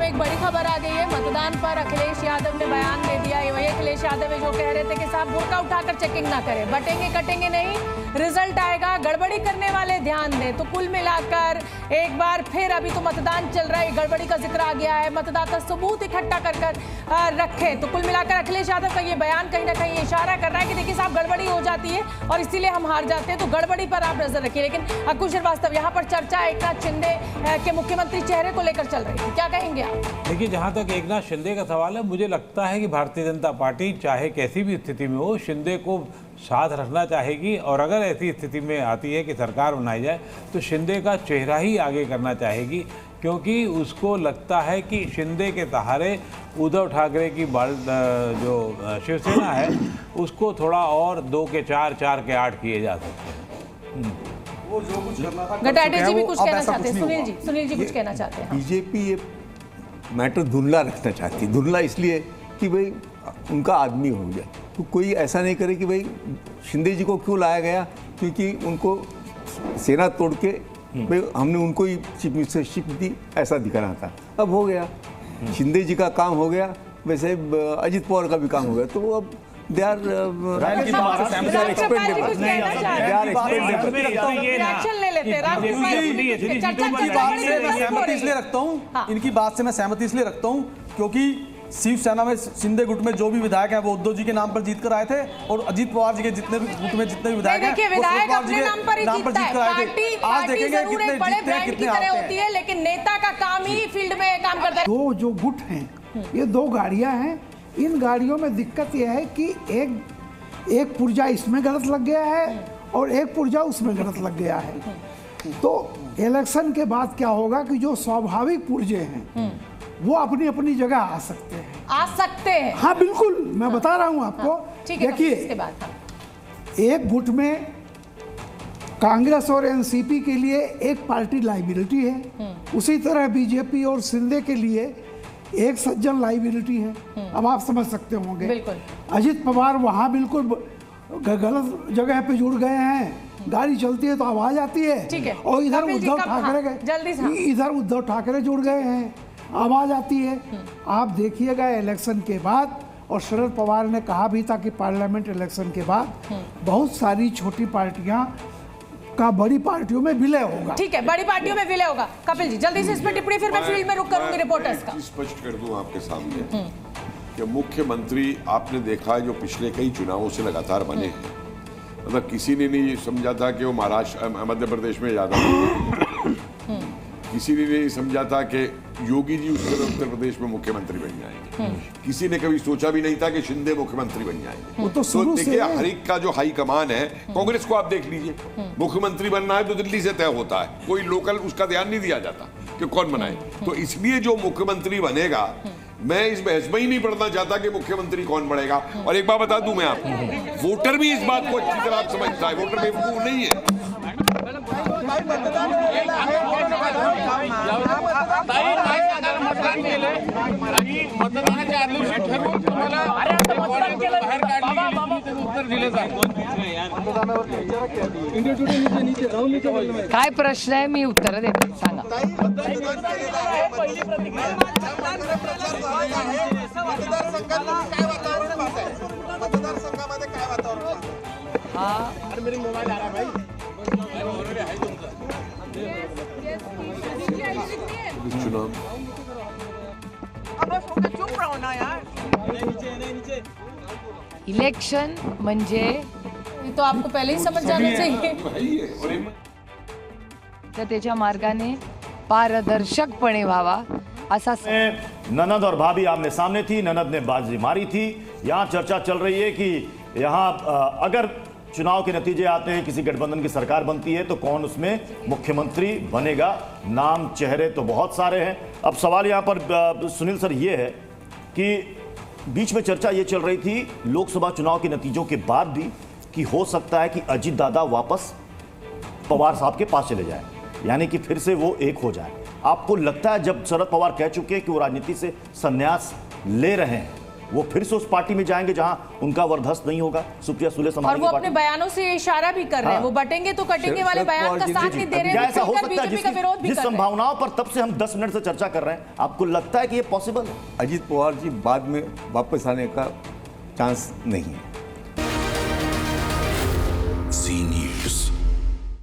में एक बड़ी खबर आ गई है। मतदान पर अखिलेश यादव ने बयान दे दिया। ये वही अखिलेश यादव है जो कह रहे थे कि साहब बुर्का उठाकर चेकिंग ना करें, बटेंगे कटेंगे नहीं, रिजल्ट आएगा, गड़बड़ी करने वाले ध्यान दें। तो कुल मिलाकर एक बार फिर अभी तो मतदान चल रहा है, गड़बड़ी का जिक्र आ गया है, मतदाता सबूत इकट्ठा कर रखे। तो कुल मिलाकर अखिलेश यादव का ये बयान कहीं ना कहीं इशारा कर रहा है कि देखिए साहब गड़बड़ी हो जाती है और इसीलिए हम हार जाते हैं, तो गड़बड़ी पर आप नजर रखिए। लेकिन अंकुश श्रीवास्तव, यहाँ पर चर्चा एकनाथ शिंदे के मुख्यमंत्री चेहरे को लेकर चल रही है, क्या कहेंगे आप? देखिए, जहां तक एकनाथ शिंदे का सवाल है, मुझे लगता है कि भारतीय जनता पार्टी चाहे कैसी भी स्थिति में हो, शिंदे को साथ रखना चाहेगी। और अगर ऐसी स्थिति में आती है कि सरकार बनाई जाए तो शिंदे का चेहरा ही आगे करना चाहेगी, क्योंकि उसको लगता है कि शिंदे के सहारे उद्धव ठाकरे की जो शिवसेना है उसको थोड़ा और 2 के 4, 4 के 8 किए जा सकते हैं। वो जो कुछ करना था, गटाटे जी भी कुछ कहना चाहते हैं। सुनील जी कुछ कहना चाहते हैं। बीजेपी ये मैटर धुंधला रखना चाहती है। धुंधला इसलिए कि भाई उनका आदमी हो जाए, तो कोई ऐसा नहीं करे कि भाई शिंदे जी को क्यों लाया गया, क्योंकि उनको सेना तोड़ के भाई हमने उनको ही चीफ मिनिस्टरशिप दी, ऐसा दिखाना था। अब हो गया, शिंदे जी का काम हो गया, वैसे अजित पवार का भी काम हो गया, तो वो अब दे आर इसलिए रखता हूँ, इनकी बात से मैं सहमति इसलिए रखता हूँ क्योंकि शिवसेना में शिंदे गुट में जो भी विधायक हैं वो उद्धव जी के नाम पर जीत कर आए थे, और अजीत पवार जी के जितने भी गुट में जितने भी विधायक हैं वो शरद पवार जी के नाम पर जीत कर आए थे। आज देखेंगे कितने जीतते हैं कितने हारते हैं, लेकिन नेता का काम ही फील्ड में काम करता है। दो जो गुट हैं, ये 2 गाड़ियां हैं। इन गाड़ियों में दिक्कत यह है कि एक पुर्जा इसमें गलत लग गया है और एक पुर्जा उसमें गलत लग गया है। तो इलेक्शन के बाद क्या होगा कि जो स्वाभाविक पुर्जे हैं वो अपनी अपनी जगह आ सकते हैं। हाँ बिल्कुल, मैं बता रहा हूँ आपको। देखिए, एक गुट में कांग्रेस और एनसीपी के लिए एक पार्टी लाइबिलिटी है, उसी तरह बीजेपी और शिंदे के लिए एक सज्जन लाइबिलिटी है। अब आप समझ सकते होंगे। अजित पवार वहाँ बिल्कुल गलत जगह पे जुड़ गए हैं। गाड़ी चलती है तो आवाज आती है, और इधर उद्धव ठाकरे जुड़ गए हैं, आवाज आती है। आप देखिएगा इलेक्शन के बाद, और शरद पवार ने कहा भी था कि पार्लियामेंट इलेक्शन के बाद बहुत सारी छोटी पार्टियां का बड़ी पार्टियों में विलय होगा। ठीक है, बड़ी पार्टियों में विलय होगा। कपिल जी जल्दी से इस पर टिप्पणी, फिर मैं फील्ड में रुक करूंगी रिपोर्टर्स का। स्पष्ट कर दूं आपके सामने कि मुख्यमंत्री आपने देखा है जो पिछले कई चुनावों से लगातार बने हैं, मतलब किसी ने नहीं समझा था कि वो महाराष्ट्र मध्य प्रदेश में यादव, किसी ने नहीं समझा था कि योगी जी उत्तर प्रदेश में मुख्यमंत्री बन जाएंगे, किसी ने कभी सोचा भी नहीं था कि शिंदे मुख्यमंत्री बन जाएंगे। तो देखिए, हर एक का जो हाई कमान है, कांग्रेस को आप देख लीजिए, मुख्यमंत्री बनना है तो दिल्ली से तय होता है, कोई लोकल उसका ध्यान नहीं दिया जाता कि कौन बनाए। तो इसलिए जो मुख्यमंत्री बनेगा, मैं इस बहस में ही नहीं पढ़ना चाहता कि मुख्यमंत्री कौन बनेगा। और एक बात बता दूं मैं आपको, वोटर भी इस बात को अच्छी तरह समझता है, वोटर बेवकूफ नहीं है। काय प्रश्न आहे, मी उत्तर देते, सांगा। इलेक्शन म्हणजे तो आपको पहले ही समझ जाना चाहिए। तर त्याच्या मार्गाने पारदर्शकपणे व्हावा असा। ननद और भाभी आमने सामने थी, ननद ने बाजी मारी थी। यहाँ चर्चा चल रही है कि यहाँ अगर चुनाव के नतीजे आते हैं, किसी गठबंधन की सरकार बनती है तो कौन उसमें मुख्यमंत्री बनेगा। नाम चेहरे तो बहुत सारे हैं। अब सवाल यहाँ पर सुनील सर ये है कि बीच में चर्चा ये चल रही थी लोकसभा चुनाव के नतीजों के बाद भी कि हो सकता है कि अजित दादा वापस पवार साहब के पास चले जाए, यानी कि फिर से वो एक हो जाए। आपको लगता है, जब शरद पवार कह चुके हैं कि वो राजनीति से संन्यास ले रहे हैं, वो फिर से उस पार्टी में जाएंगे जहां उनका वरदहस्त नहीं होगा, सुप्रिया सुले और संभालेंगे वो अपने पार्टी। बयानों से ये इशारा भी कर रहे हैं, वो बटेंगे तो कटेंगे वाले बयान का साथ नहीं दे रहे क्या हैं, ऐसा हो सकता है बीजेपी का विरोध भी जिस कर रहे हैं। संभावनाओं पर तब से हम 10 मिनट से चर्चा कर रहे हैं, आपको लगता है कि ये पॉसिबल है? अजीत पवार जी बाद में वापस आने का चांस नहीं है।